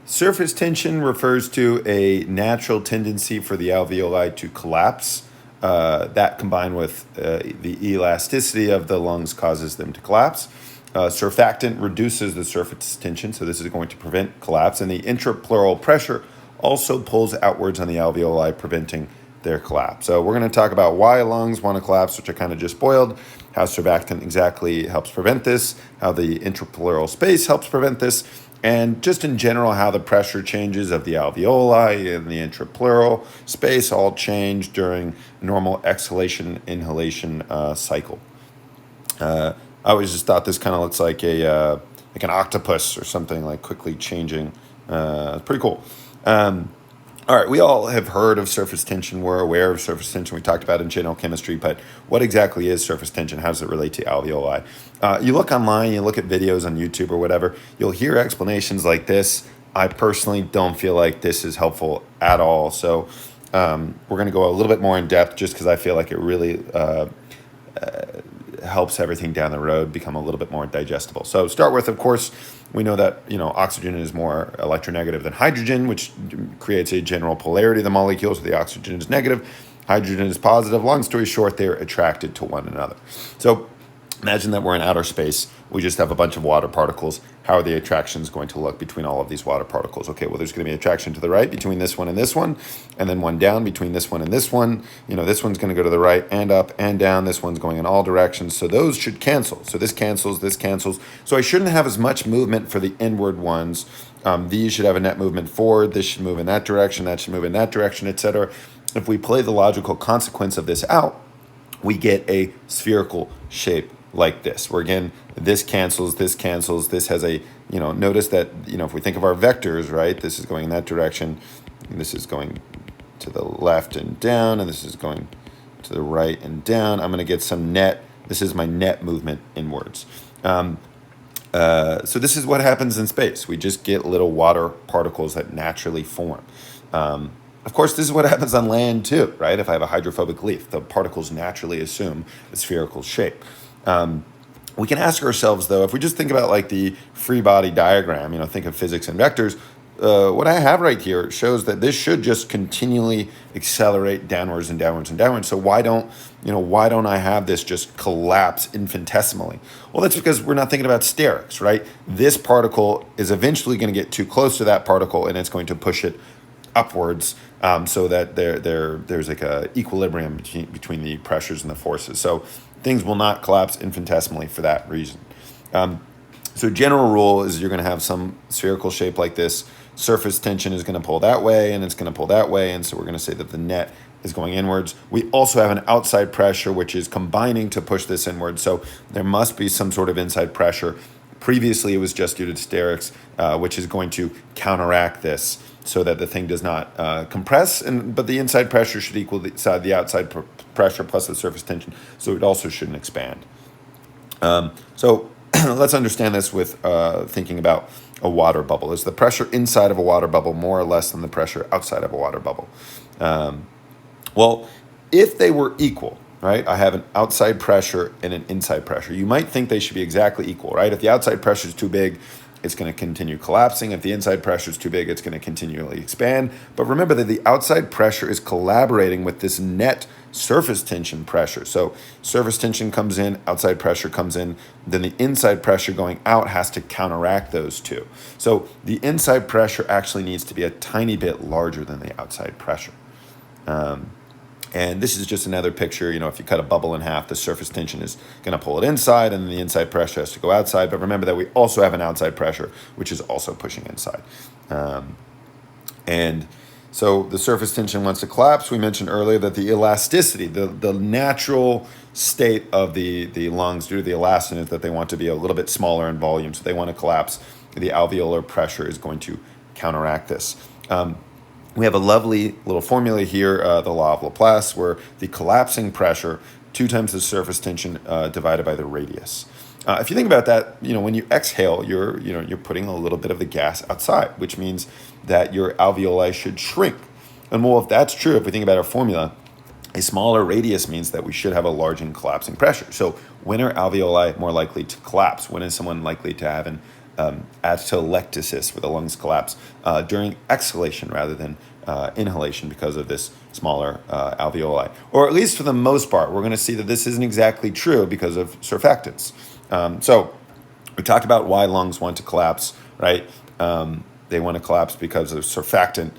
Surface tension refers to a natural tendency for the alveoli to collapse. That combined with the elasticity of the lungs causes them to collapse. Surfactant reduces the surface tension, so this is going to prevent collapse. And the intrapleural pressure also pulls outwards on the alveoli, preventing their collapse. So we're going to talk about why lungs want to collapse, which I kind of just spoiled, how surfactant exactly helps prevent this, how the intrapleural space helps prevent this, and just in general how the pressure changes of the alveoli and the intrapleural space all change during normal exhalation-inhalation cycle. I always just thought this kind of looks like like an octopus or something, like quickly changing. It's pretty cool. All right, we all have heard of surface tension. We're aware of surface tension. We talked about it in general chemistry, but what exactly is surface tension? How does it relate to alveoli? You look online, you look at videos on YouTube or whatever, you'll hear explanations like this. I personally don't feel like this is helpful at all. So we're going to go a little bit more in depth just because I feel like it really helps everything down the road become a little bit more digestible. So start with, of course, we know that oxygen is more electronegative than hydrogen, which creates a general polarity of the molecules. So the oxygen is negative, hydrogen is positive. Long story short, they're attracted to one another. So imagine that we're in outer space. We just have a bunch of water particles. How are the attractions going to look between all of these water particles? Okay, well, there's going to be attraction to the right between this one, and then one down between this one and this one. This one's going to go to the right and up and down. This one's going in all directions. So those should cancel. So this cancels, this cancels. So I shouldn't have as much movement for the inward ones. These should have a net movement forward. This should move in that direction. That should move in that direction, etc. If we play the logical consequence of this out, we get a spherical shape like this, where again, this cancels, this has a, notice that, if we think of our vectors, right, this is going in that direction, and this is going to the left and down, and this is going to the right and down. I'm going to get some net, this is my net movement inwards. So this is what happens in space. We just get little water particles that naturally form. Of course, this is what happens on land too, right? If I have a hydrophobic leaf, the particles naturally assume a spherical shape. We can ask ourselves, though, if we just think about like the free body diagram, think of physics and vectors, what I have right here shows that this should just continually accelerate downwards and downwards and downwards. So why don't I have this just collapse infinitesimally? Well, that's because we're not thinking about sterics, right? This particle is eventually going to get too close to that particle, and it's going to push it upwards, so that there's like a equilibrium between the pressures and the forces. So things will not collapse infinitesimally for that reason. So general rule is you're going to have some spherical shape like this. Surface tension is going to pull that way, and it's going to pull that way, and so we're going to say that the net is going inwards. We also have an outside pressure, which is combining to push this inward. So there must be some sort of inside pressure. Previously, it was just due to sterics, which is going to counteract this so that the thing does not compress, but the inside pressure should equal the outside pressure plus the surface tension, so it also shouldn't expand. So let's understand this with thinking about a water bubble. Is the pressure inside of a water bubble more or less than the pressure outside of a water bubble? Well, if they were equal, right? I have an outside pressure and an inside pressure. You might think they should be exactly equal, right? If the outside pressure is too big, it's going to continue collapsing. If the inside pressure is too big, it's going to continually expand. But remember that the outside pressure is collaborating with this net surface tension pressure. So surface tension comes in, outside pressure comes in, then the inside pressure going out has to counteract those two. So the inside pressure actually needs to be a tiny bit larger than the outside pressure. And this is just another picture. If you cut a bubble in half, the surface tension is going to pull it inside, and the inside pressure has to go outside. But remember that we also have an outside pressure, which is also pushing inside. And so the surface tension wants to collapse. We mentioned earlier that the elasticity, the natural state of the lungs due to the elastin is that they want to be a little bit smaller in volume. So they want to collapse. The alveolar pressure is going to counteract this. We have a lovely little formula here, the law of Laplace, where the collapsing pressure, 2 times the surface tension divided by the radius. If you think about that, when you exhale, you're putting a little bit of the gas outside, which means that your alveoli should shrink. And well, if that's true, if we think about our formula, a smaller radius means that we should have a large and collapsing pressure. So when are alveoli more likely to collapse? When is someone likely to have an atelectasis, where the lungs collapse during exhalation rather than inhalation because of this smaller alveoli. Or at least for the most part, we're going to see that this isn't exactly true because of surfactants. So we talked about why lungs want to collapse, right? They want to collapse because of surfactant.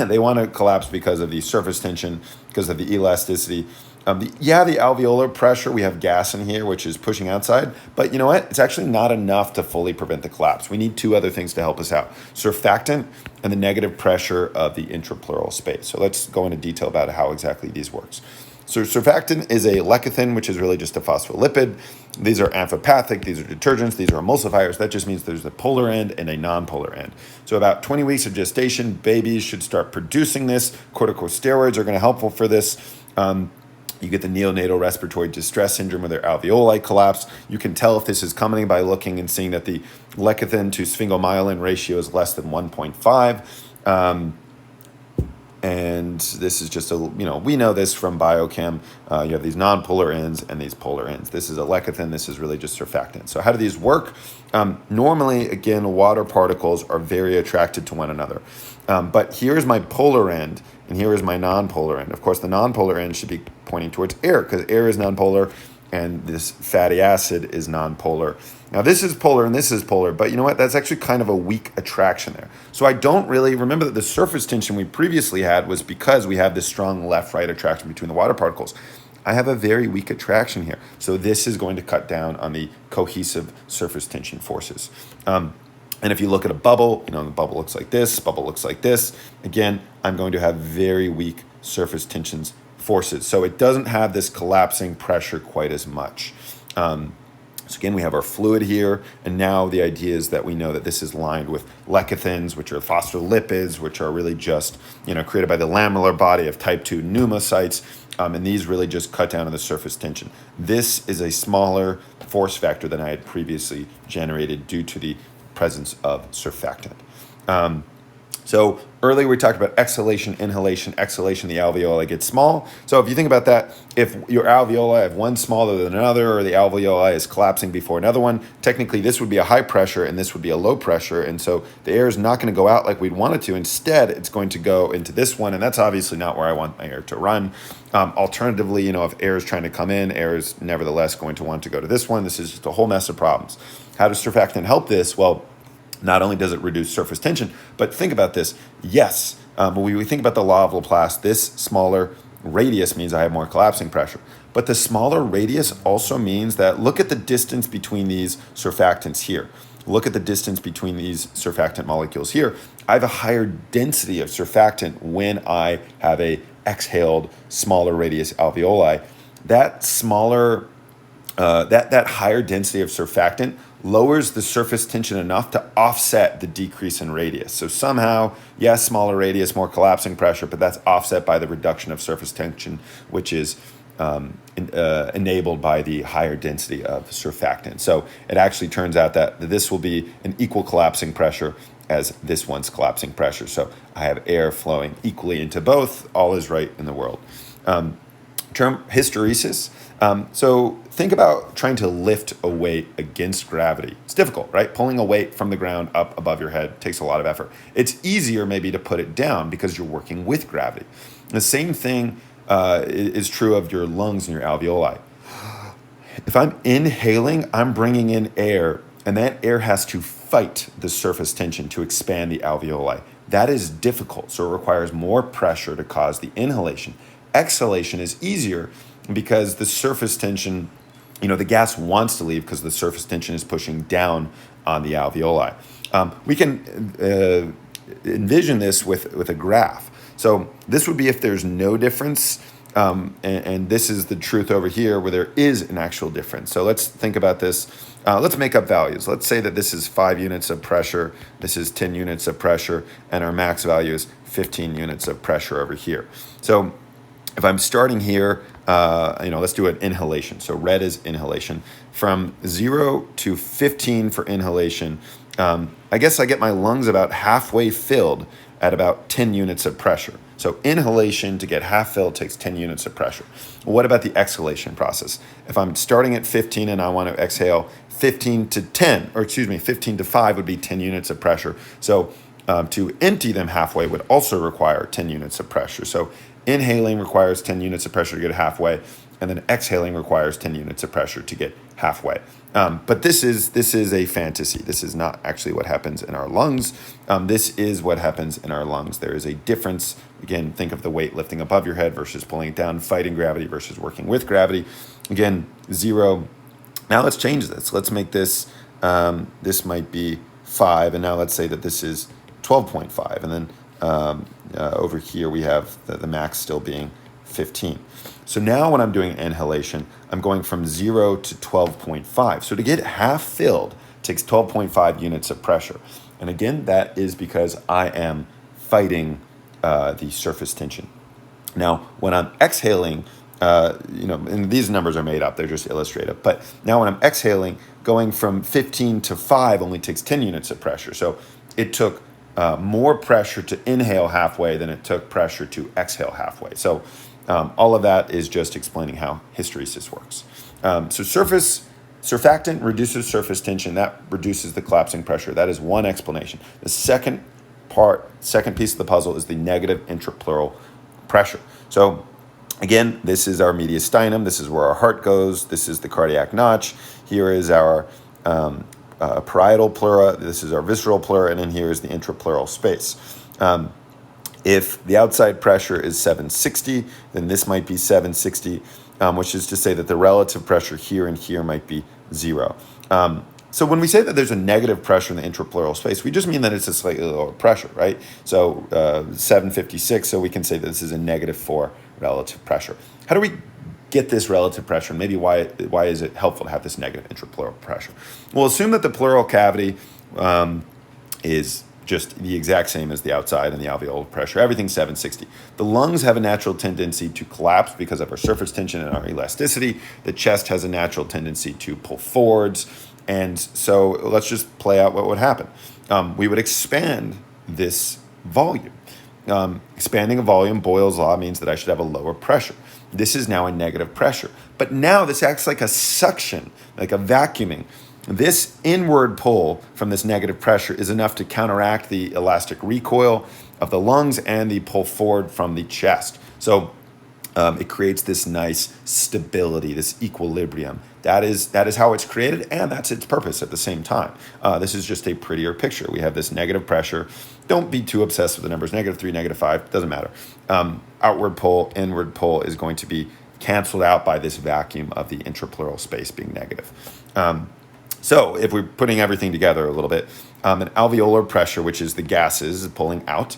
They want to collapse because of the surface tension, because of the elasticity. The alveolar pressure, we have gas in here, which is pushing outside. But you know what? It's actually not enough to fully prevent the collapse. We need two other things to help us out: surfactant and the negative pressure of the intrapleural space. So let's go into detail about how exactly these works. So surfactant is a lecithin, which is really just a phospholipid. These are amphipathic, these are detergents, these are emulsifiers. That just means there's a polar end and a non-polar end. So about 20 weeks of gestation, babies should start producing this. Corticosteroids are going to be helpful for this. You get the neonatal respiratory distress syndrome where their alveoli collapse. You can tell if this is coming by looking and seeing that the lecithin to sphingomyelin ratio is less than 1.5. And this is just we know this from biochem. You have these non-polar ends and these polar ends. This is a lecithin. This is really just surfactant. So how do these work? Normally, again, water particles are very attracted to one another. But here's my polar end, and here is my non-polar end. Of course, the non-polar end should be pointing towards air, because air is non-polar, and this fatty acid is non-polar. Now, this is polar and this is polar, but you know what? That's actually kind of a weak attraction there. So I don't really remember that the surface tension we previously had was because we have this strong left-right attraction between the water particles. I have a very weak attraction here. So this is going to cut down on the cohesive surface tension forces. And if you look at a bubble, the bubble looks like this, bubble looks like this. Again, I'm going to have very weak surface tensions forces. So it doesn't have this collapsing pressure quite as much. So again, we have our fluid here, and now the idea is that we know that this is lined with lecithins, which are phospholipids, which are really just created by the lamellar body of type 2 pneumocytes, and these really just cut down on the surface tension. This is a smaller force factor than I had previously generated due to the presence of surfactant. So earlier we talked about exhalation, inhalation, exhalation, the alveoli get small. So if you think about that, if your alveoli have one smaller than another, or the alveoli is collapsing before another one, technically this would be a high pressure and this would be a low pressure. And so the air is not going to go out like we'd want it to. Instead, it's going to go into this one. And that's obviously not where I want my air to run. Alternatively, if air is trying to come in, air is nevertheless going to want to go to this one. This is just a whole mess of problems. How does surfactant help this? Well, not only does it reduce surface tension, but think about this. Yes, when we think about the law of Laplace, this smaller radius means I have more collapsing pressure. But the smaller radius also means that look at the distance between these surfactants here. Look at the distance between these surfactant molecules here. I have a higher density of surfactant when I have a exhaled smaller radius alveoli. That smaller, that higher density of surfactant lowers the surface tension enough to offset the decrease in radius. So somehow, yes, smaller radius, more collapsing pressure, but that's offset by the reduction of surface tension, which is enabled by the higher density of surfactant. So it actually turns out that this will be an equal collapsing pressure as this one's collapsing pressure. So I have air flowing equally into both. All is right in the world. Term hysteresis. So think about trying to lift a weight against gravity. It's difficult, right? Pulling a weight from the ground up above your head takes a lot of effort. It's easier maybe to put it down because you're working with gravity. The same thing is true of your lungs and your alveoli. If I'm inhaling, I'm bringing in air, and that air has to fight the surface tension to expand the alveoli. That is difficult, so it requires more pressure to cause the inhalation. Exhalation is easier because the surface tension, the gas wants to leave because the surface tension is pushing down on the alveoli. We can envision this with a graph. So this would be if there's no difference, and this is the truth over here where there is an actual difference. So let's think about this. Let's make up values. Let's say that this is 5 units of pressure, this is 10 units of pressure, and our max value is 15 units of pressure over here. So if I'm starting here, let's do an inhalation. So red is inhalation. From 0 to 15 for inhalation, I guess I get my lungs about halfway filled at about 10 units of pressure. So inhalation to get half filled takes 10 units of pressure. What about the exhalation process? If I'm starting at 15 and I want to exhale 15 to 10, or excuse me, 15 to 5 would be 10 units of pressure. So to empty them halfway would also require 10 units of pressure. So inhaling requires 10 units of pressure to get halfway, and then exhaling requires 10 units of pressure to get halfway. But this is a fantasy. This is not actually what happens in our lungs. This is what happens in our lungs. There is a difference. Again, think of the weight lifting above your head versus pulling it down, fighting gravity versus working with gravity. Again, 0. Now let's change this. Let's make this, this might be 5, and now let's say that this is 12.5, and then over here we have the max still being 15. So now when I'm doing inhalation, I'm going from 0 to 12.5. So to get half filled takes 12.5 units of pressure. And again, that is because I am fighting the surface tension. Now, when I'm exhaling, and these numbers are made up, they're just illustrative. But now when I'm exhaling, going from 15 to 5 only takes 10 units of pressure. So it took more pressure to inhale halfway than it took pressure to exhale halfway. So all of that is just explaining how hysteresis works. So surfactant reduces surface tension. That reduces the collapsing pressure. That is one explanation. The second piece of the puzzle is the negative intrapleural pressure. So again, this is our mediastinum. This is where our heart goes. This is the cardiac notch. Here is our parietal pleura. This is our visceral pleura. And then here is the intrapleural space. If the outside pressure is 760, then this might be 760, which is to say that the relative pressure here and here might be 0. So when we say that there's a negative pressure in the intrapleural space, we just mean that it's a slightly lower pressure, right? So 756, so we can say that this is a -4 relative pressure. How do we get this relative pressure, and maybe why is it helpful to have this negative intrapleural pressure? Well, assume that the pleural cavity is just the exact same as the outside and the alveolar pressure. Everything's 760. The lungs have a natural tendency to collapse because of our surface tension and our elasticity. The chest has a natural tendency to pull forwards. And so let's just play out what would happen. We would expand this volume. Expanding a volume, Boyle's law, means that I should have a lower pressure. This is now a negative pressure. But now this acts like a suction, like a vacuuming. This inward pull from this negative pressure is enough to counteract the elastic recoil of the lungs and the pull forward from the chest. So it creates this nice stability, this equilibrium. That is how it's created, and that's its purpose at the same time. This is just a prettier picture. We have this negative pressure. Don't be too obsessed with the numbers. -3, -5, doesn't matter. Outward pull, inward pull is going to be canceled out by this vacuum of the intrapleural space being negative. So if we're putting everything together a little bit, an alveolar pressure, which is the gases pulling out,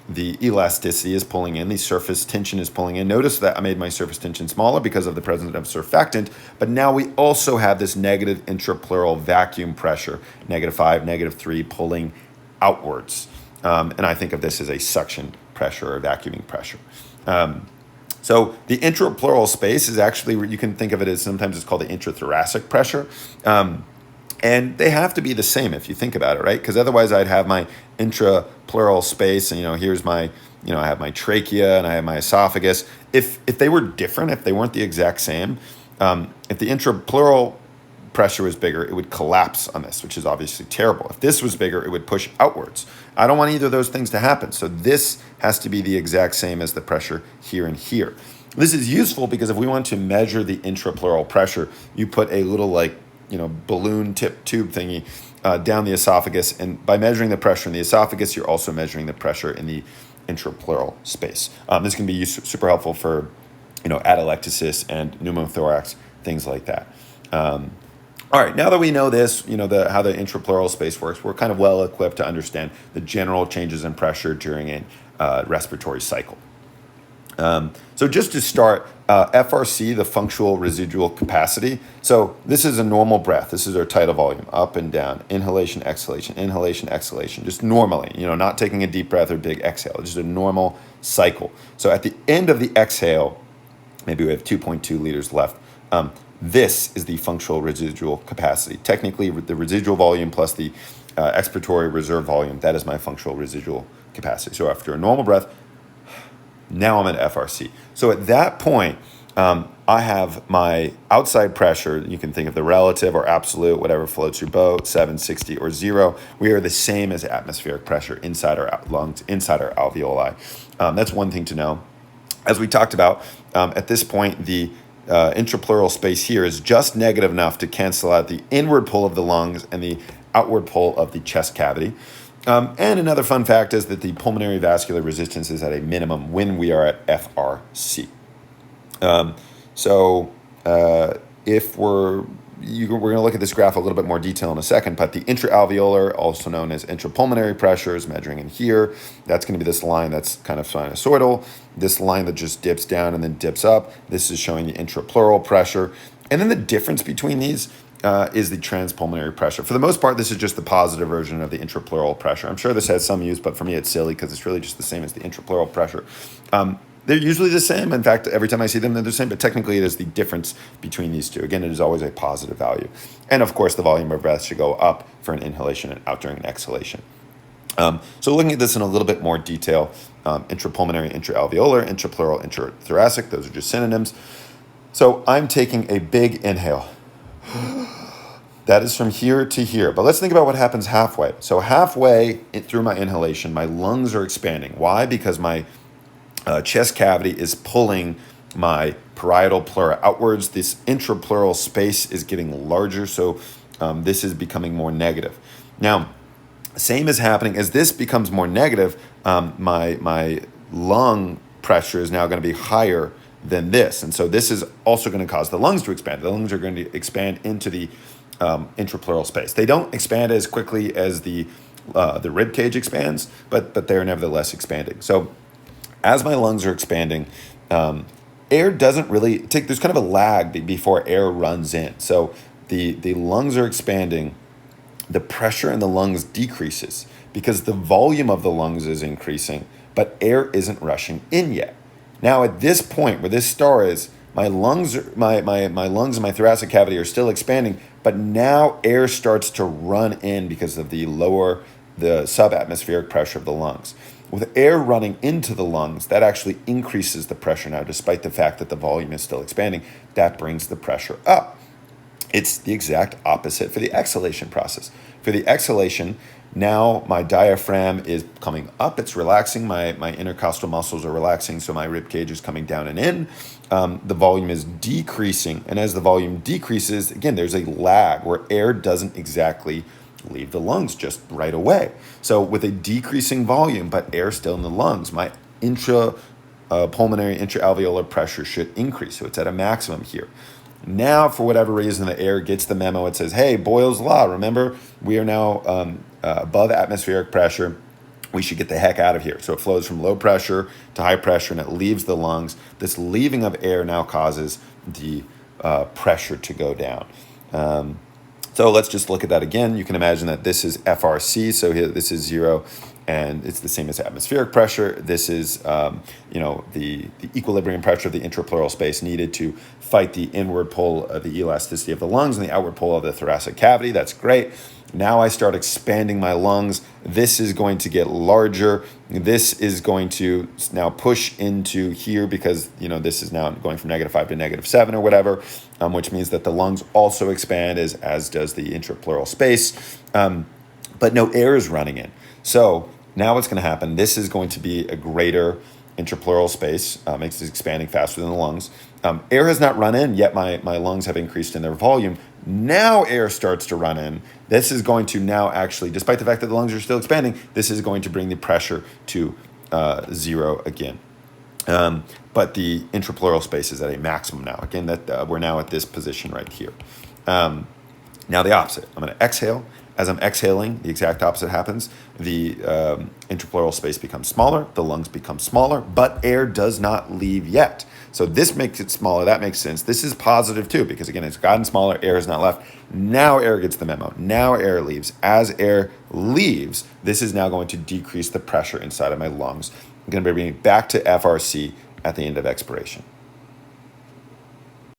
the elasticity is pulling in, the surface tension is pulling in. Notice that I made my surface tension smaller because of the presence of surfactant, but now we also have this negative intrapleural vacuum pressure, -5, -3, pulling outwards. And I think of this as a suction pressure or vacuuming pressure. So the intrapleural space is actually, you can think of it as, sometimes it's called the intrathoracic pressure. And they have to be the same if you think about it, right? Because otherwise I'd have my intrapleural space, and here's my, I have my trachea and I have my esophagus. If they were different, if they weren't the exact same, if the intrapleural pressure was bigger, it would collapse on this, which is obviously terrible. If this was bigger, it would push outwards. I don't want either of those things to happen. So this has to be the exact same as the pressure here and here. This is useful because if we want to measure the intrapleural pressure, you put a little balloon tip tube thingy down the esophagus. And by measuring the pressure in the esophagus, you're also measuring the pressure in the intrapleural space. This can be super helpful for, atelectasis and pneumothorax, things like that. All right, now that we know this, how the intrapleural space works, we're kind of well equipped to understand the general changes in pressure during a respiratory cycle. So just to start, FRC, the functional residual capacity. So this is a normal breath. This is our tidal volume, up and down, inhalation, exhalation, just normally, not taking a deep breath or big exhale, just a normal cycle. So at the end of the exhale, maybe we have 2.2 liters left. This is the functional residual capacity. Technically, the residual volume plus the expiratory reserve volume, that is my functional residual capacity. So after a normal breath, Now I'm at FRC. So at that point, I have my outside pressure. You can think of the relative or absolute, whatever floats your boat, 760 or 0. We are the same as atmospheric pressure inside our lungs, inside our alveoli. That's one thing to know. As we talked about, at this point, the intrapleural space here is just negative enough to cancel out the inward pull of the lungs and the outward pull of the chest cavity. And another fun fact is that the pulmonary vascular resistance is at a minimum when we are at FRC. If we're going to look at this graph a little bit more detail in a second, but the intraalveolar, also known as intrapulmonary pressure, is measuring in here. That's going to be this line that's kind of sinusoidal. This line that just dips down and then dips up. This is showing the intrapleural pressure. And then the difference between these is the transpulmonary pressure. For the most part, this is just the positive version of the intrapleural pressure. I'm sure this has some use, but for me it's silly because it's really just the same as the intrapleural pressure. They're usually the same. In fact, every time I see them, they're the same, but technically it is the difference between these two. Again, it is always a positive value. And of course, the volume of breath should go up for an inhalation and out during an exhalation. So looking at this in a little bit more detail, intrapulmonary, intraalveolar, intrapleural, intrathoracic, those are just synonyms. So I'm taking a big inhale. That is from here to here. But let's think about what happens halfway. So halfway through my inhalation, my lungs are expanding. Why? Because my chest cavity is pulling my parietal pleura outwards. This intrapleural space is getting larger, so this is becoming more negative. Now, same is happening as this becomes more negative. My lung pressure is now going to be higher than this, and so this is also going to cause the lungs to expand. The lungs are going to expand into the intrapleural space. They don't expand as quickly as the rib cage expands, but they are nevertheless expanding. So as my lungs are expanding, air doesn't really there's kind of a lag before air runs in. So the lungs are expanding, the pressure in the lungs decreases because the volume of the lungs is increasing, but air isn't rushing in yet. Now at this point where this star is, my lungs and my thoracic cavity are still expanding, but now air starts to run in because of the subatmospheric pressure of the lungs. With air running into the lungs, that actually increases the pressure now, despite the fact that the volume is still expanding. That brings the pressure up. It's the exact opposite for the exhalation process. For the exhalation, now my diaphragm is coming up, it's relaxing, my intercostal muscles are relaxing, so my rib cage is coming down and in. The volume is decreasing, and as the volume decreases, again, there's a lag where air doesn't exactly leave the lungs just right away. So with a decreasing volume, but air still in the lungs, my intrapulmonary, intraalveolar pressure should increase. So it's at a maximum here. Now, for whatever reason, the air gets the memo. It says, hey, Boyle's law, remember, we are now above atmospheric pressure. We should get the heck out of here. So it flows from low pressure to high pressure, and it leaves the lungs. This leaving of air now causes the pressure to go down. So let's just look at that again. You can imagine that this is FRC, so here this is 0, and it's the same as atmospheric pressure. This is the equilibrium pressure of the intrapleural space needed to fight the inward pull of the elasticity of the lungs and the outward pull of the thoracic cavity. That's great. Now I start expanding my lungs. This is going to get larger. This is going to now push into here because, this is now going from -5 to -7 or whatever, which means that the lungs also expand as does the intrapleural space, but no air is running in. So now what's going to happen, this is going to be a greater intrapleural space, makes it expanding faster than the lungs. Air has not run in, yet my lungs have increased in their volume. Now air starts to run in. This is going to now actually, despite the fact that the lungs are still expanding, this is going to bring the pressure to 0 again. But the intrapleural space is at a maximum now. Again, that we're now at this position right here. Now the opposite. I'm going to exhale. As I'm exhaling, the exact opposite happens. The intrapleural space becomes smaller, the lungs become smaller, but air does not leave yet. So this makes it smaller. That makes sense. This is positive too, because again, it's gotten smaller, air is not left. Now air gets the memo. Now air leaves. As air leaves, this is now going to decrease the pressure inside of my lungs. I'm going to be bringing it back to FRC at the end of expiration.